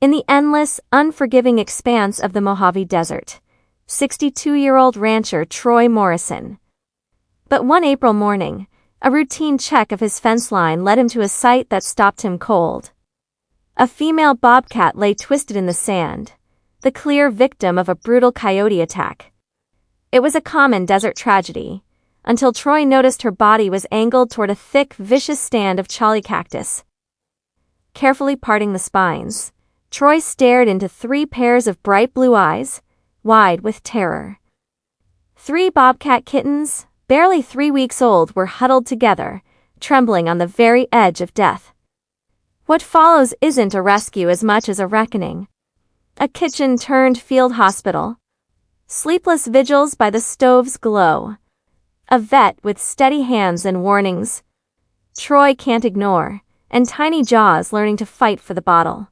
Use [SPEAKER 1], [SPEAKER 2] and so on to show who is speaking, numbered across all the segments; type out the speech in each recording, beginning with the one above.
[SPEAKER 1] In the endless, unforgiving expanse of the Mojave Desert, 62-year-old rancher Troy Morrison. But one April morning, a routine check of his fence line led him to a sight that stopped him cold. A female bobcat lay twisted in the sand, the clear victim of a brutal coyote attack. It was a common desert tragedy, until Troy noticed her body was angled toward a thick, vicious stand of chaly cactus. Carefully parting the spines, Troy stared into 3 pairs of bright blue eyes, wide with terror. 3 bobcat kittens, barely 3 weeks old, were huddled together, trembling on the very edge of death. What follows isn't a rescue as much as a reckoning. A kitchen-turned-field hospital. Sleepless vigils by the stove's glow. A vet with steady hands and warnings Troy can't ignore, and tiny jaws learning to fight for the bottle.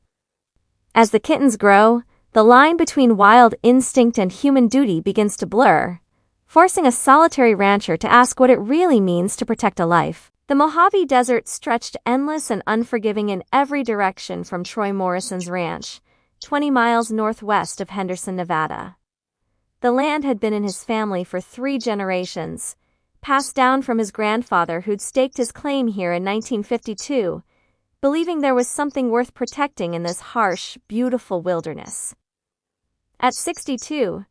[SPEAKER 1] As the kittens grow, the line between wild instinct and human duty begins to blur, forcing a solitary rancher to ask what it really means to protect a life. The Mojave Desert stretched endless and unforgiving in every direction from Troy Morrison's ranch, 20 miles northwest of Henderson, Nevada. The land had been in his family for 3 generations, passed down from his grandfather who'd staked his claim here in 1952, believing there was something worth protecting in this harsh, beautiful wilderness. At 62,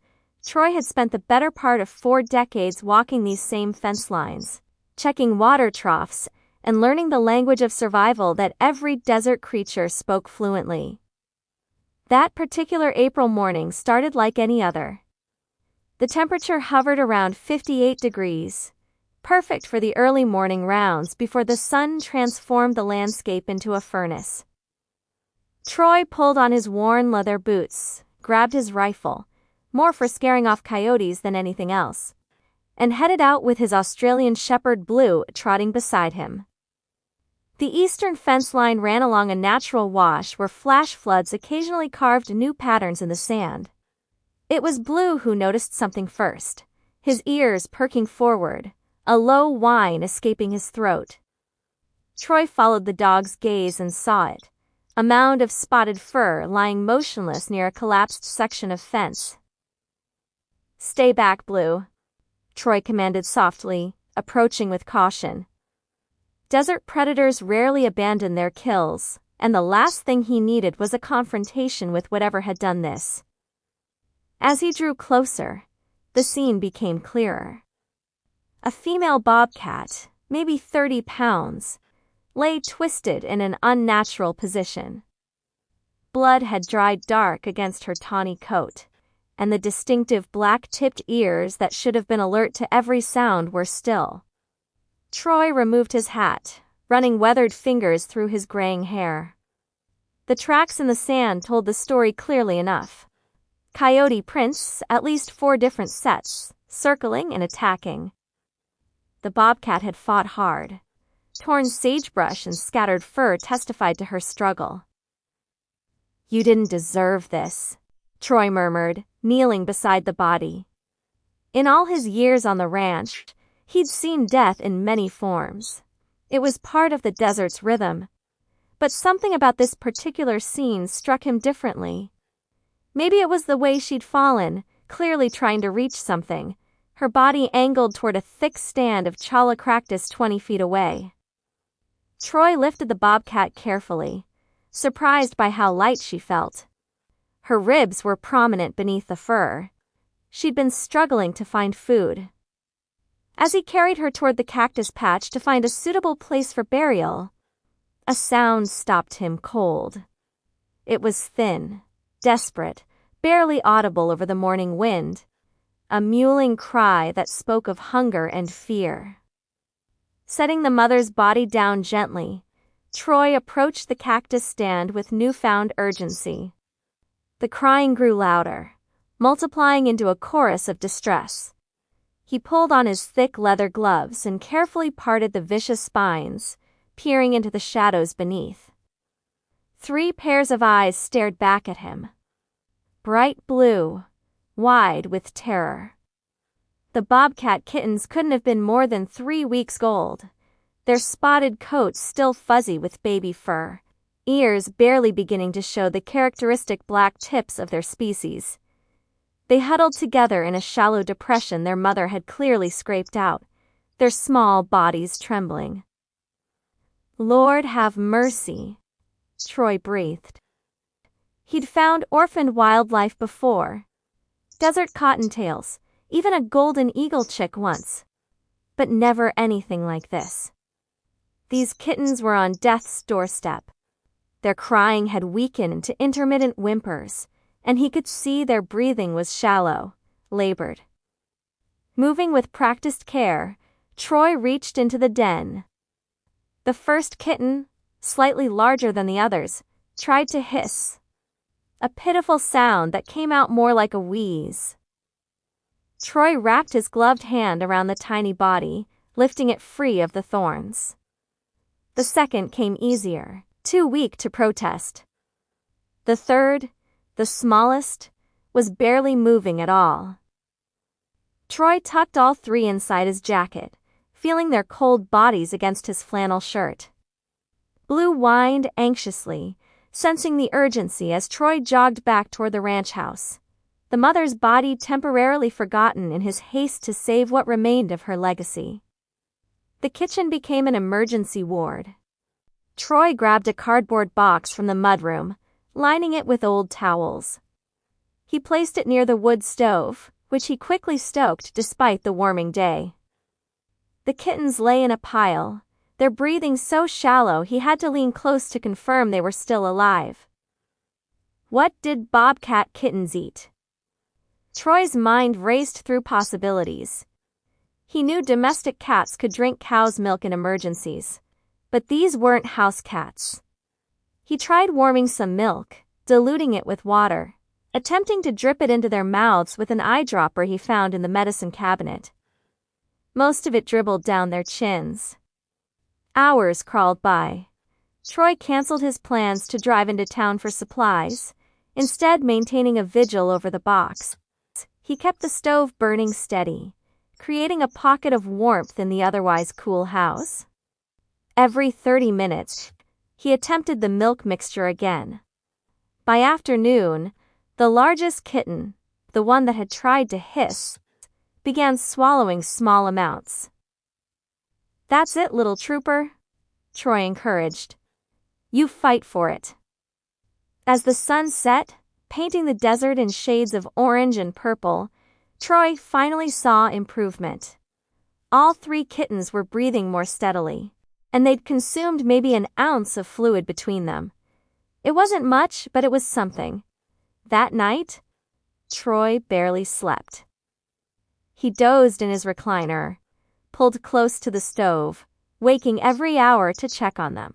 [SPEAKER 1] Troy had spent the better part of 4 decades walking these same fence lines, checking water troughs, and learning the language of survival that every desert creature spoke fluently. That particular April morning started like any other. The temperature hovered around 58 degrees, perfect for the early morning rounds before the sun transformed the landscape into a furnace. Troy pulled on his worn leather boots, grabbed his rifle, more for scaring off coyotes than anything else, and headed out with his Australian Shepherd Blue trotting beside him. The eastern fence line ran along a natural wash where flash floods occasionally carved new patterns in the sand. It was Blue who noticed something first, his ears perking forward, a low whine escaping his throat. Troy followed the dog's gaze and saw it, a mound of spotted fur lying motionless near a collapsed section of fence. "Stay back, Blue," Troy commanded softly, approaching with caution. Desert predators rarely abandon their kills, and the last thing he needed was a confrontation with whatever had done this. As he drew closer, the scene became clearer. A female bobcat, maybe 30 pounds, lay twisted in an unnatural position. Blood had dried dark against her tawny coat, and the distinctive black-tipped ears that should have been alert to every sound were still. Troy removed his hat, running weathered fingers through his graying hair. The tracks in the sand told the story clearly enough. Coyote prints, at least 4 different sets, circling and attacking. The bobcat had fought hard. Torn sagebrush and scattered fur testified to her struggle. "You didn't deserve this," Troy murmured, kneeling beside the body. In all his years on the ranch, he'd seen death in many forms. It was part of the desert's rhythm. But something about this particular scene struck him differently. Maybe it was the way she'd fallen, clearly trying to reach something, her body angled toward a thick stand of chaly cactus 20 feet away. Troy lifted the bobcat carefully, surprised by how light she felt. Her ribs were prominent beneath the fur. She'd been struggling to find food. As he carried her toward the cactus patch to find a suitable place for burial, a sound stopped him cold. It was thin, desperate, barely audible over the morning wind, a mewling cry that spoke of hunger and fear. Setting the mother's body down gently, Troy approached the cactus stand with newfound urgency. The crying grew louder, multiplying into a chorus of distress. He pulled on his thick leather gloves and carefully parted the vicious spines, peering into the shadows beneath. 3 pairs of eyes stared back at him. Bright blue, wide with terror. The bobcat kittens couldn't have been more than 3 weeks old, their spotted coats still fuzzy with baby fur, ears barely beginning to show the characteristic black tips of their species. They huddled together in a shallow depression their mother had clearly scraped out, their small bodies trembling. "Lord have mercy," Troy breathed. He'd found orphaned wildlife before. Desert cottontails, even a golden eagle chick once. But never anything like this. These kittens were on death's doorstep. Their crying had weakened to intermittent whimpers, and he could see their breathing was shallow, labored. Moving with practiced care, Troy reached into the den. The first kitten, slightly larger than the others, tried to hiss. A pitiful sound that came out more like a wheeze. Troy wrapped his gloved hand around the tiny body, lifting it free of the thorns. The second came easier, too weak to protest. The third, the smallest, was barely moving at all. Troy tucked all three inside his jacket, feeling their cold bodies against his flannel shirt. Blue whined anxiously, sensing the urgency as Troy jogged back toward the ranch house, the mother's body temporarily forgotten in his haste to save what remained of her legacy. The kitchen became an emergency ward. Troy grabbed a cardboard box from the mudroom, lining it with old towels. He placed it near the wood stove, which he quickly stoked despite the warming day. The kittens lay in a pile, their breathing so shallow he had to lean close to confirm they were still alive. What did Bobcat kittens eat? Troy's mind raced through possibilities. He knew domestic cats could drink cow's milk in emergencies, but these weren't house cats. He tried warming some milk, diluting it with water, attempting to drip it into their mouths with an eyedropper he found in the medicine cabinet. Most of it dribbled down their chins. Hours crawled by. Troy canceled his plans to drive into town for supplies, instead maintaining a vigil over the box. He kept the stove burning steady, creating a pocket of warmth in the otherwise cool house. Every 30 minutes, he attempted the milk mixture again. By afternoon, the largest kitten, the one that had tried to hiss, began swallowing small amounts. "That's it, little trooper," Troy encouraged. "You fight for it." As the sun set, painting the desert in shades of orange and purple, Troy finally saw improvement. All three kittens were breathing more steadily, and they'd consumed maybe an ounce of fluid between them. It wasn't much, but it was something. That night, Troy barely slept. He dozed in his recliner, pulled close to the stove, waking every hour to check on them.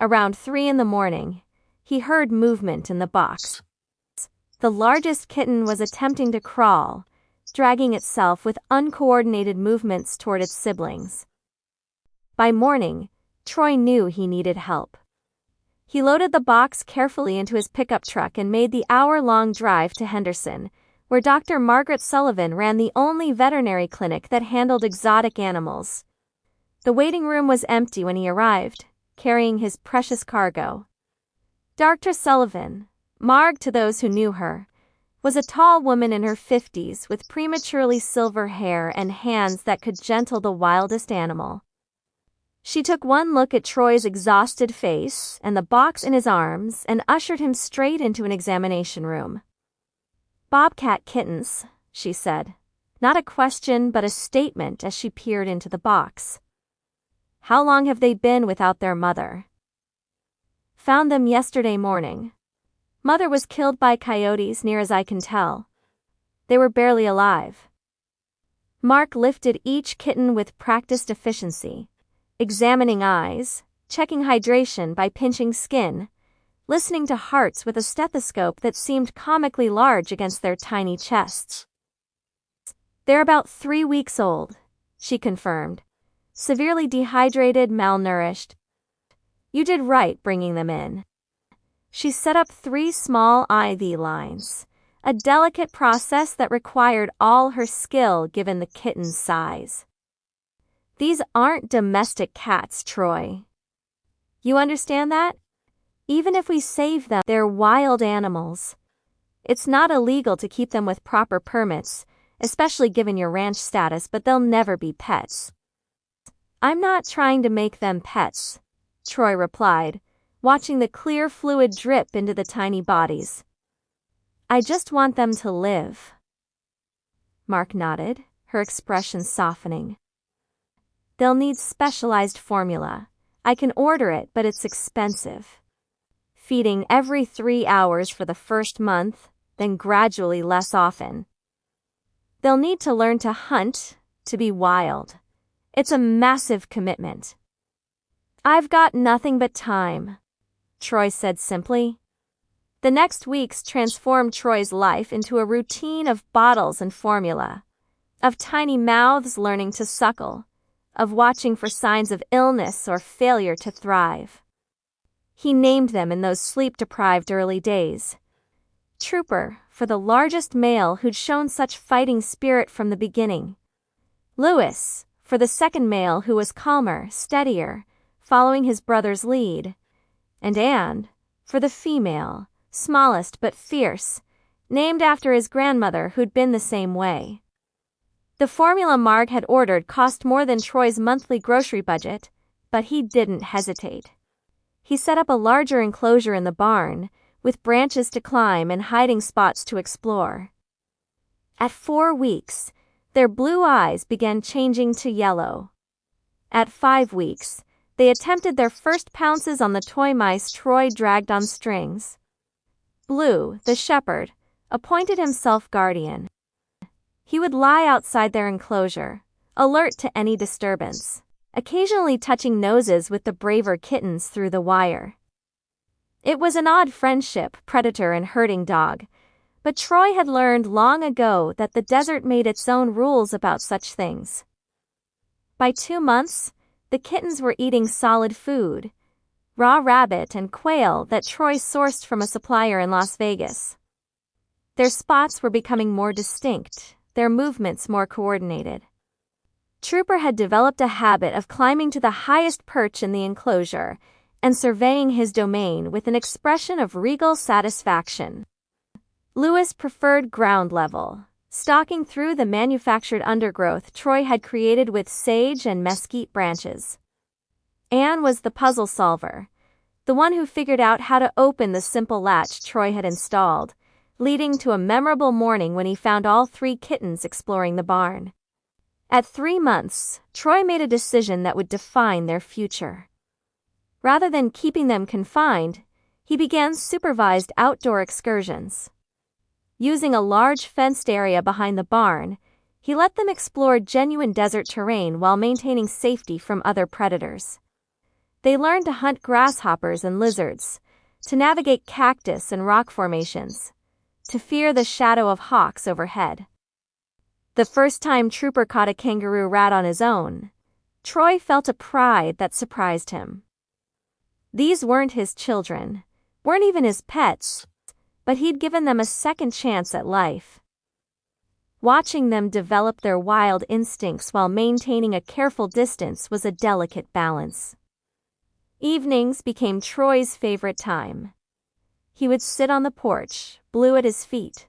[SPEAKER 1] Around 3 a.m, he heard movement in the box. The largest kitten was attempting to crawl, dragging itself with uncoordinated movements toward its siblings. By morning, Troy knew he needed help. He loaded the box carefully into his pickup truck and made the hour-long drive to Henderson, where Dr. Margaret Sullivan ran the only veterinary clinic that handled exotic animals. The waiting room was empty when he arrived, carrying his precious cargo. Dr. Sullivan, Marg to those who knew her, was a tall woman in her 50s with prematurely silver hair and hands that could gentle the wildest animal. She took one look at Troy's exhausted face and the box in his arms and ushered him straight into an examination room. "Bobcat kittens," she said. Not a question but a statement as she peered into the box. "How long have they been without their mother?" "Found them yesterday morning. Mother was killed by coyotes near as I can tell. They were barely alive." Mark lifted each kitten with practiced efficiency, examining eyes, checking hydration by pinching skin, listening to hearts with a stethoscope that seemed comically large against their tiny chests. "They're about 3 weeks old," she confirmed. "Severely dehydrated, malnourished. You did right bringing them in." She set up 3 small IV lines, a delicate process that required all her skill given the kitten's size. "These aren't domestic cats, Troy. You understand that? Even if we save them, they're wild animals. It's not illegal to keep them with proper permits, especially given your ranch status, but they'll never be pets. I'm not trying to make them pets, Troy replied, watching the clear fluid drip into the tiny bodies. I just want them to live. Mark nodded, her expression softening. They'll need specialized formula. I can order it, but it's expensive. Feeding every 3 hours for the first month, then gradually less often. They'll need to learn to hunt, to be wild. It's a massive commitment. I've got nothing but time, Troy said simply. The next weeks transformed Troy's life into a routine of bottles and formula, of tiny mouths learning to suckle, of watching for signs of illness or failure to thrive. He named them in those sleep-deprived early days. Trooper, for the largest male who'd shown such fighting spirit from the beginning. Lewis, for the second male who was calmer, steadier, following his brother's lead. And Anne, for the female, smallest but fierce, named after his grandmother who'd been the same way. The formula Marg had ordered cost more than Troy's monthly grocery budget, but he didn't hesitate. He set up a larger enclosure in the barn, with branches to climb and hiding spots to explore. At 4 weeks, their blue eyes began changing to yellow. At 5 weeks, they attempted their first pounces on the toy mice Troy dragged on strings. Blue, the shepherd, appointed himself guardian. He would lie outside their enclosure, alert to any disturbance, occasionally touching noses with the braver kittens through the wire. It was an odd friendship, predator and herding dog, but Troy had learned long ago that the desert made its own rules about such things. By 2 months, the kittens were eating solid food, raw rabbit and quail that Troy sourced from a supplier in Las Vegas. Their spots were becoming more distinct, their movements more coordinated. Trooper had developed a habit of climbing to the highest perch in the enclosure and surveying his domain with an expression of regal satisfaction. Lewis preferred ground level, stalking through the manufactured undergrowth Troy had created with sage and mesquite branches. Anne was the puzzle solver, the one who figured out how to open the simple latch Troy had installed, leading to a memorable morning when he found all 3 kittens exploring the barn. At 3 months, Troy made a decision that would define their future. Rather than keeping them confined, he began supervised outdoor excursions. Using a large fenced area behind the barn, he let them explore genuine desert terrain while maintaining safety from other predators. They learned to hunt grasshoppers and lizards, to navigate cactus and rock formations, to fear the shadow of hawks overhead. The first time Trooper caught a kangaroo rat on his own, Troy felt a pride that surprised him. These weren't his children, weren't even his pets, but he'd given them a second chance at life. Watching them develop their wild instincts while maintaining a careful distance was a delicate balance. Evenings became Troy's favorite time. He would sit on the porch, blue at his feet,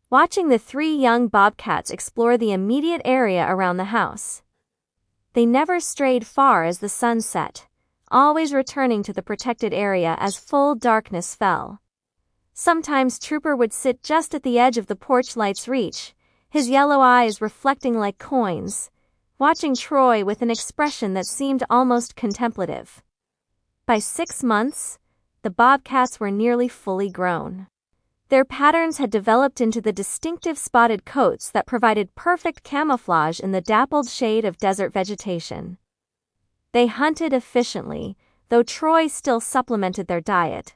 [SPEAKER 1] watching the 3 young bobcats explore the immediate area around the house. They never strayed far as the sun set, always returning to the protected area as full darkness fell. Sometimes Trooper would sit just at the edge of the porch light's reach, his yellow eyes reflecting like coins, watching Troy with an expression that seemed almost contemplative. By 6 months, the bobcats were nearly fully grown. Their patterns had developed into the distinctive spotted coats that provided perfect camouflage in the dappled shade of desert vegetation. They hunted efficiently, though Troy still supplemented their diet.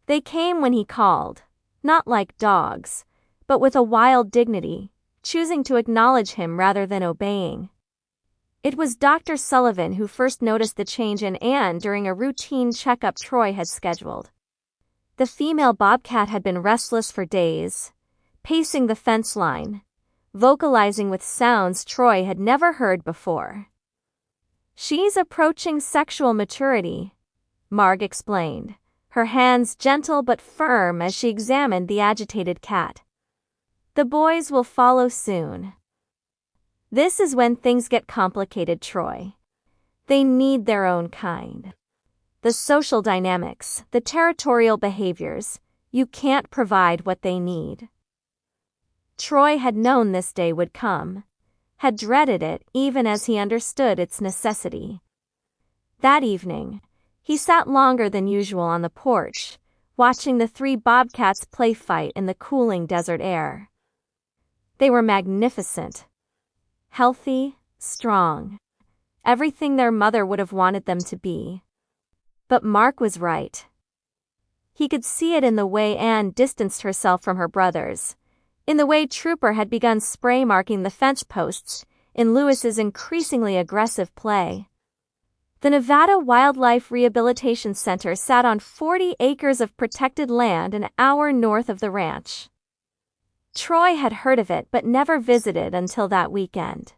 [SPEAKER 1] They came when he called, not like dogs, but with a wild dignity, choosing to acknowledge him rather than obeying. It was Dr. Sullivan who first noticed the change in Anne during a routine checkup Troy had scheduled. The female bobcat had been restless for days, pacing the fence line, vocalizing with sounds Troy had never heard before. She's approaching sexual maturity, Marg explained, her hands gentle but firm as she examined the agitated cat. "The boys will follow soon." This is when things get complicated, Troy. They need their own kind. The social dynamics, the territorial behaviors, you can't provide what they need. Troy had known this day would come, had dreaded it even as he understood its necessity. That evening, he sat longer than usual on the porch, watching the 3 bobcats play fight in the cooling desert air. They were magnificent. Healthy, strong. Everything their mother would have wanted them to be. But Mark was right. He could see it in the way Anne distanced herself from her brothers, in the way Trooper had begun spray marking the fence posts, in Lewis's increasingly aggressive play. The Nevada Wildlife Rehabilitation Center sat on 40 acres of protected land an hour north of the ranch. Troy had heard of it but never visited until that weekend.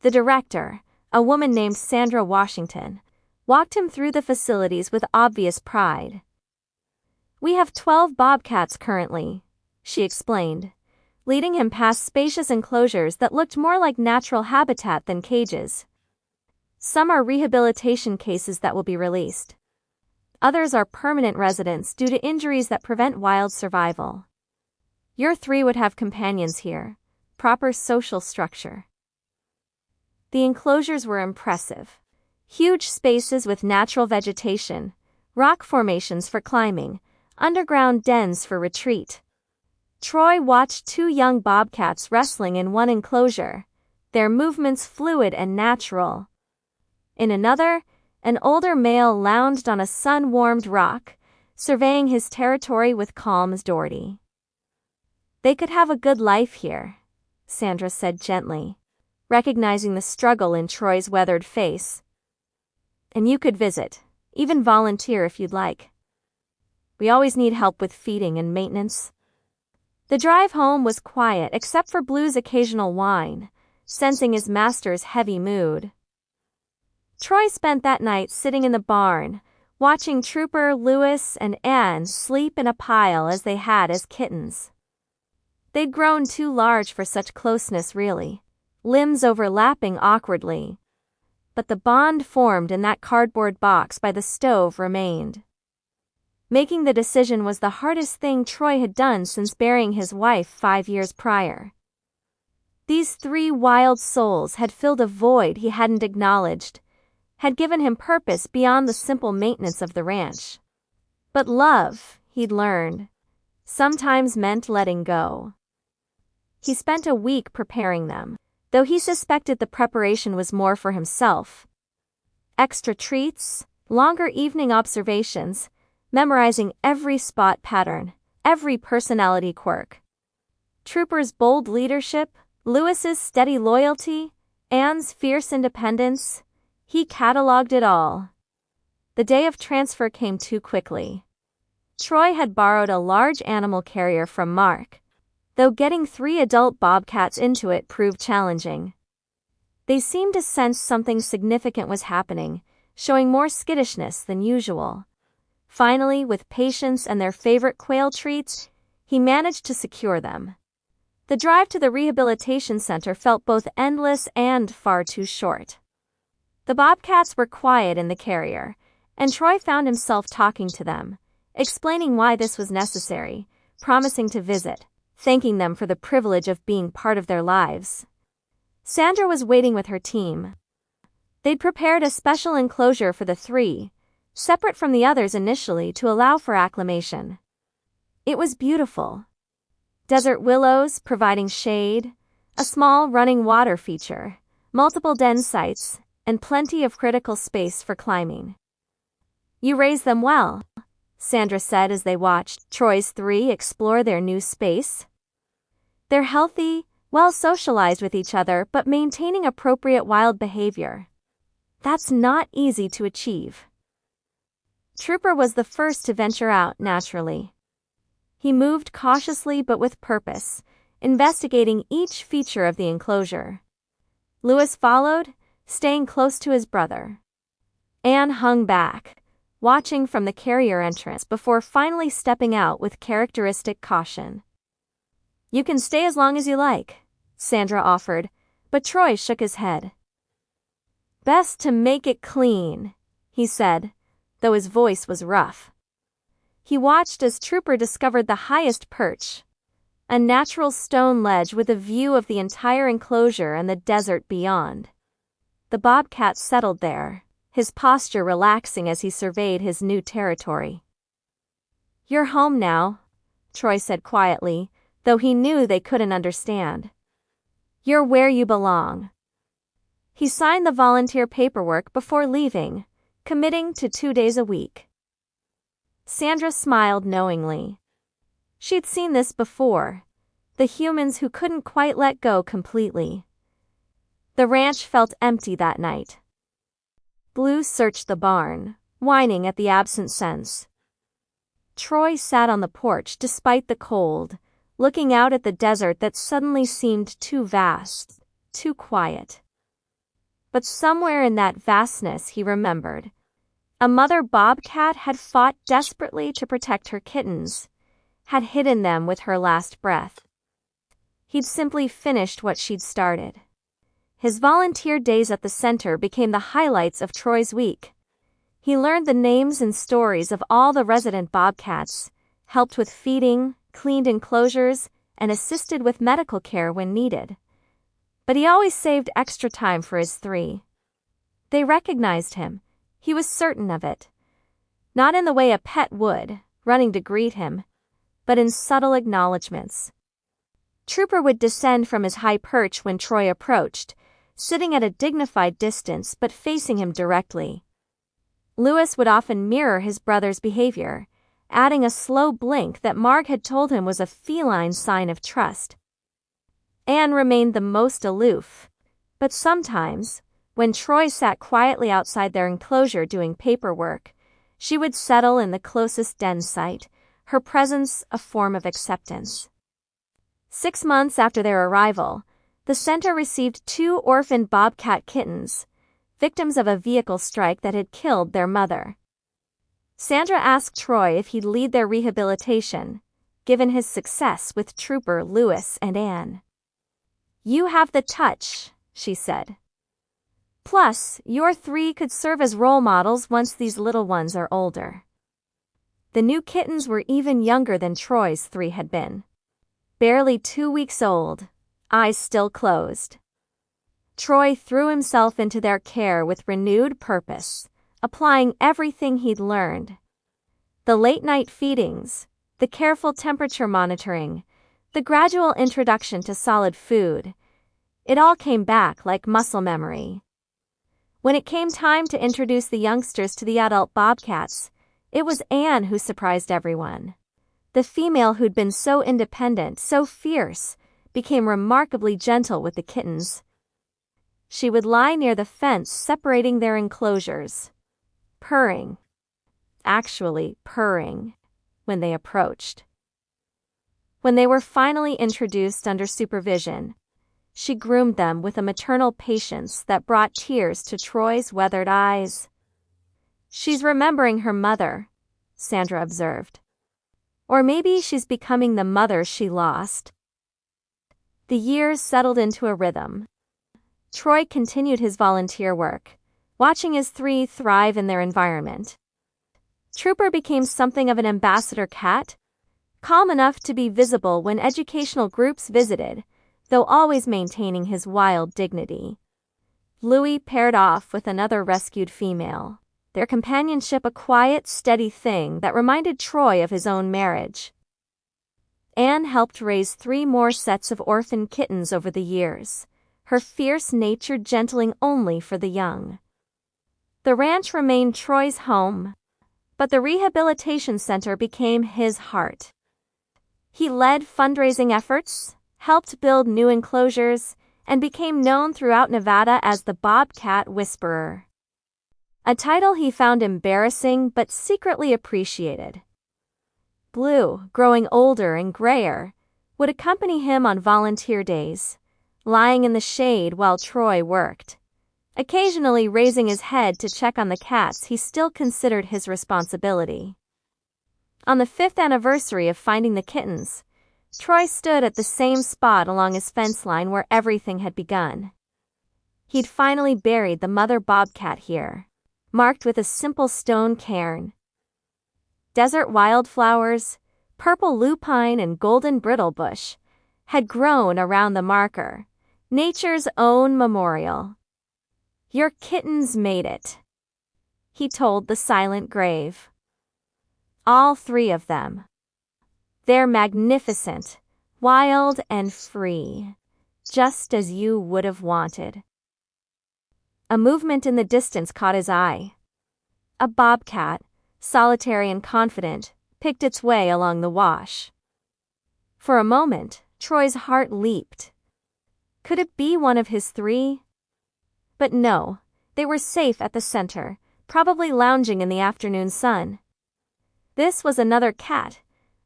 [SPEAKER 1] The director, a woman named Sandra Washington, walked him through the facilities with obvious pride. "We have 12 bobcats currently," she explained, leading him past spacious enclosures that looked more like natural habitat than cages. "Some are rehabilitation cases that will be released. Others are permanent residents due to injuries that prevent wild survival. Your 3 would have companions here, proper social structure." The enclosures were impressive. Huge spaces with natural vegetation, rock formations for climbing, underground dens for retreat. Troy watched 2 young bobcats wrestling in one enclosure, their movements fluid and natural. In another, an older male lounged on a sun-warmed rock, surveying his territory with calm authority. "They could have a good life here," Sandra said gently, recognizing the struggle in Troy's weathered face. "And you could visit, even volunteer if you'd like. We always need help with feeding and maintenance." The drive home was quiet except for Blue's occasional whine, sensing his master's heavy mood. Troy spent that night sitting in the barn, watching Trooper, Lewis, and Anne sleep in a pile as they had as kittens. They'd grown too large for such closeness really, limbs overlapping awkwardly. But the bond formed in that cardboard box by the stove remained. Making the decision was the hardest thing Troy had done since burying his wife 5 years prior. These 3 wild souls had filled a void he hadn't acknowledged, had given him purpose beyond the simple maintenance of the ranch. But love, he'd learned, sometimes meant letting go. He spent a week preparing them, though he suspected the preparation was more for himself. Extra treats, longer evening observations, memorizing every spot pattern, every personality quirk. Trooper's bold leadership, Lewis's steady loyalty, Anne's fierce independence, he cataloged it all. The day of transfer came too quickly. Troy had borrowed a large animal carrier from Mark, though getting 3 adult bobcats into it proved challenging. They seemed to sense something significant was happening, showing more skittishness than usual. Finally, with patience and their favorite quail treats, he managed to secure them. The drive to the rehabilitation center felt both endless and far too short. The bobcats were quiet in the carrier, and Troy found himself talking to them, explaining why this was necessary, promising to visit, thanking them for the privilege of being part of their lives. Sandra was waiting with her team. They'd prepared a special enclosure for the 3, separate from the others initially to allow for acclimation. It was beautiful. Desert willows providing shade, a small running water feature, multiple den sites, and plenty of critical space for climbing. "You raise them well," Sandra said as they watched Troy's 3 explore their new space. "They're healthy, well socialized with each other but maintaining appropriate wild behavior. That's not easy to achieve." Trooper was the first to venture out naturally. He moved cautiously but with purpose, investigating each feature of the enclosure. Lewis followed, staying close to his brother. Anne hung back, watching from the carrier entrance before finally stepping out with characteristic caution. "You can stay as long as you like," Sandra offered, but Troy shook his head. "Best to make it clean," he said, though his voice was rough. He watched as Trooper discovered the highest perch, a natural stone ledge with a view of the entire enclosure and the desert beyond. The bobcat settled there, his posture relaxing as he surveyed his new territory. "You're home now," Troy said quietly, though he knew they couldn't understand. "You're where you belong." He signed the volunteer paperwork before leaving, committing to 2 days a week. Sandra smiled knowingly. She'd seen this before, the humans who couldn't quite let go completely. The ranch felt empty that night. Blue searched the barn, whining at the absent scents. Troy sat on the porch despite the cold, looking out at the desert that suddenly seemed too vast, too quiet. But somewhere in that vastness he remembered. A mother bobcat had fought desperately to protect her kittens, had hidden them with her last breath. He'd simply finished what she'd started. His volunteer days at the center became the highlights of Troy's week. He learned the names and stories of all the resident bobcats, helped with feeding, cleaned enclosures, and assisted with medical care when needed. But he always saved extra time for his 3. They recognized him. He was certain of it. Not in the way a pet would, running to greet him, but in subtle acknowledgments. Trooper would descend from his high perch when Troy approached, sitting at a dignified distance but facing him directly. Lewis would often mirror his brother's behavior, adding a slow blink that Marg had told him was a feline sign of trust. Anne remained the most aloof, but sometimes, when Troy sat quietly outside their enclosure doing paperwork, she would settle in the closest den site, her presence a form of acceptance. 6 months after their arrival, the center received 2 orphaned bobcat kittens, victims of a vehicle strike that had killed their mother. Sandra asked Troy if he'd lead their rehabilitation, given his success with Trooper, Lewis, and Anne. "You have the touch," she said. "Plus, your 3 could serve as role models once these little ones are older." The new kittens were even younger than Troy's 3 had been. Barely 2 weeks old, eyes still closed. Troy threw himself into their care with renewed purpose, applying everything he'd learned. The late-night feedings, the careful temperature monitoring, the gradual introduction to solid food, it all came back like muscle memory. When it came time to introduce the youngsters to the adult bobcats, it was Anne who surprised everyone. The female who'd been so independent, so fierce, became remarkably gentle with the kittens. She would lie near the fence separating their enclosures, purring, when they approached. When they were finally introduced under supervision, she groomed them with a maternal patience that brought tears to Troy's weathered eyes. "She's remembering her mother," Sandra observed. "Or maybe she's becoming the mother she lost." The years settled into a rhythm. Troy continued his volunteer work, watching his 3 thrive in their environment. Trooper became something of an ambassador cat, calm enough to be visible when educational groups visited, though always maintaining his wild dignity. Louie paired off with another rescued female, their companionship a quiet, steady thing that reminded Troy of his own marriage. Anne helped raise 3 more sets of orphan kittens over the years, her fierce nature gentling only for the young. The ranch remained Troy's home, but the rehabilitation center became his heart. He led fundraising efforts, helped build new enclosures, and became known throughout Nevada as the Bobcat Whisperer. A title he found embarrassing but secretly appreciated. Blue, growing older and grayer, would accompany him on volunteer days, lying in the shade while Troy worked. occasionally raising his head to check on the cats he still considered his responsibility. On the 5th anniversary of finding the kittens, Troy stood at the same spot along his fence line where everything had begun. He'd finally buried the mother bobcat here, marked with a simple stone cairn. Desert wildflowers, purple lupine and golden brittlebush, had grown around the marker, nature's own memorial. "Your kittens made it," he told the silent grave. "All 3 of them. They're magnificent, wild and free, just as you would have wanted." A movement in the distance caught his eye. A bobcat, solitary and confident, picked its way along the wash. For a moment, Troy's heart leaped. Could it be one of his 3? But no, they were safe at the center, probably lounging in the afternoon sun. This was another cat,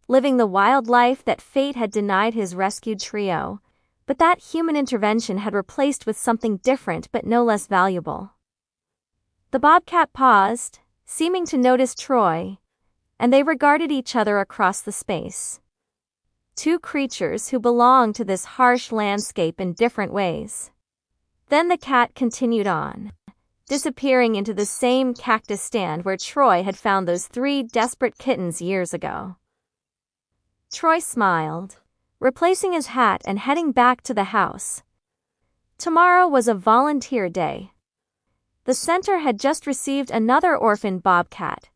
[SPEAKER 1] living the wild life that fate had denied his rescued trio, but that human intervention had replaced with something different but no less valuable. The bobcat paused, seeming to notice Troy, and they regarded each other across the space. 2 creatures who belonged to this harsh landscape in different ways. Then the cat continued on, disappearing into the same cactus stand where Troy had found those 3 desperate kittens years ago. Troy smiled, replacing his hat and heading back to the house. Tomorrow was a volunteer day. The center had just received another orphan bobcat,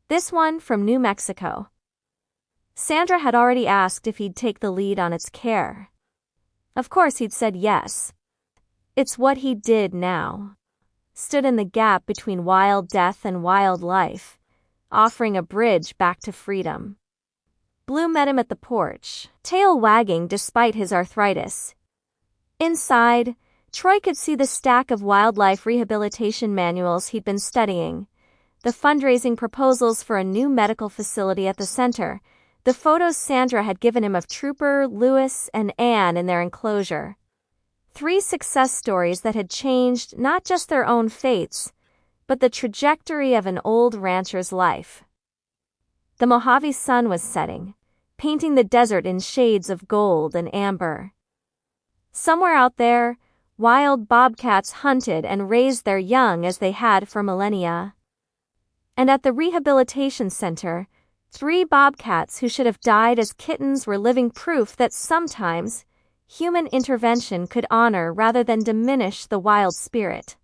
[SPEAKER 1] this one from New Mexico. Sandra had already asked if he'd take the lead on its care. Of course he'd said yes. It's what he did now. Stood in the gap between wild death and wild life, offering a bridge back to freedom. Blue met him at the porch, tail wagging despite his arthritis. Inside, Troy could see the stack of wildlife rehabilitation manuals he'd been studying, the fundraising proposals for a new medical facility at the center, the photos Sandra had given him of Trooper, Lewis, and Anne in their enclosure. 3 success stories that had changed not just their own fates, but the trajectory of an old rancher's life. The Mojave sun was setting, painting the desert in shades of gold and amber. Somewhere out there, wild bobcats hunted and raised their young as they had for millennia. And at the rehabilitation center, 3 bobcats who should have died as kittens were living proof that sometimes human intervention could honor rather than diminish the wild spirit.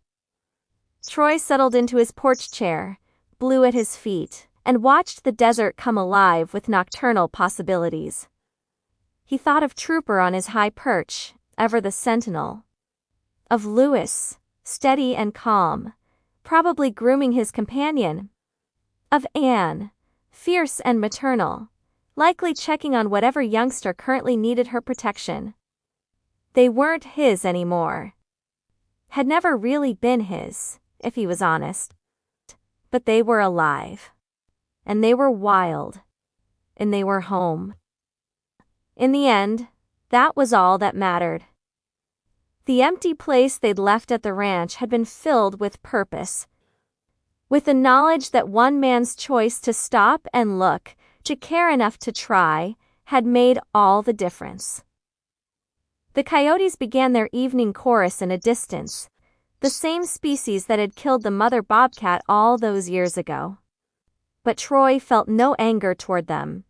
[SPEAKER 1] Troy settled into his porch chair, Blue at his feet, and watched the desert come alive with nocturnal possibilities. He thought of Trooper on his high perch, ever the sentinel. Of Lewis, steady and calm, probably grooming his companion. Of Anne, fierce and maternal, likely checking on whatever youngster currently needed her protection. They weren't his anymore. Had never really been his, if he was honest. But they were alive. And they were wild. And they were home. In the end, that was all that mattered. The empty place they'd left at the ranch had been filled with purpose. With the knowledge that one man's choice to stop and look, to care enough to try, had made all the difference. The coyotes began their evening chorus in a distance, the same species that had killed the mother bobcat all those years ago. But Troy felt no anger toward them.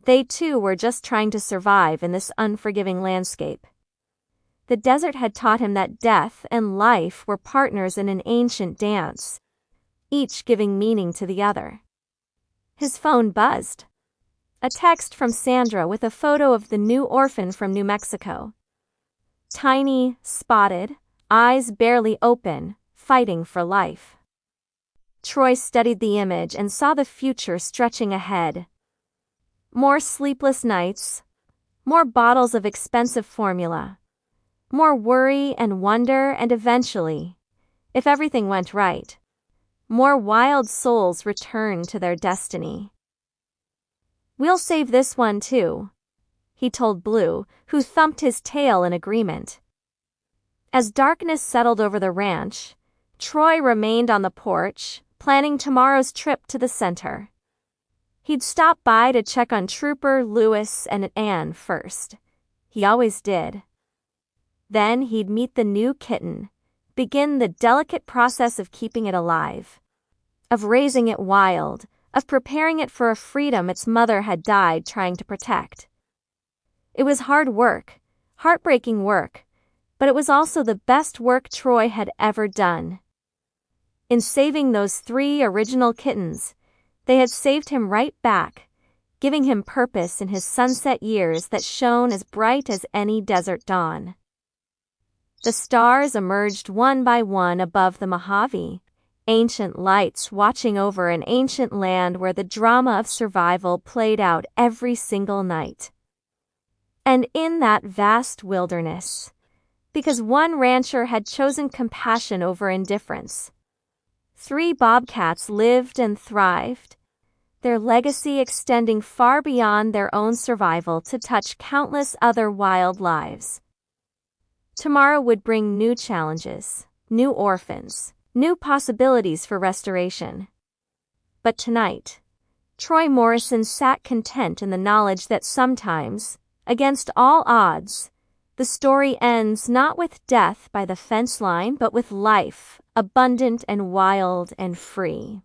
[SPEAKER 1] They too were just trying to survive in this unforgiving landscape. The desert had taught him that death and life were partners in an ancient dance, each giving meaning to the other. His phone buzzed. A text from Sandra with a photo of the new orphan from New Mexico. Tiny, spotted, eyes barely open, fighting for life. Troy studied the image and saw the future stretching ahead. More sleepless nights, more bottles of expensive formula, more worry and wonder, and eventually, if everything went right, more wild souls returned to their destiny. "We'll save this one too," he told Blue, who thumped his tail in agreement. As darkness settled over the ranch, Troy remained on the porch, planning tomorrow's trip to the center. He'd stop by to check on Trooper, Lewis, and Anne first. He always did. Then he'd meet the new kitten, begin the delicate process of keeping it alive, of raising it wild, of preparing it for a freedom its mother had died trying to protect. It was hard work, heartbreaking work, but it was also the best work Troy had ever done. In saving those 3 original kittens, they had saved him right back, giving him purpose in his sunset years that shone as bright as any desert dawn. The stars emerged one by one above the Mojave, ancient lights watching over an ancient land where the drama of survival played out every single night. And in that vast wilderness, because one rancher had chosen compassion over indifference, 3 bobcats lived and thrived, their legacy extending far beyond their own survival to touch countless other wild lives. Tomorrow would bring new challenges, new orphans, new possibilities for restoration. But tonight, Troy Morrison sat content in the knowledge that sometimes, against all odds, the story ends not with death by the fence line but with life, abundant and wild and free.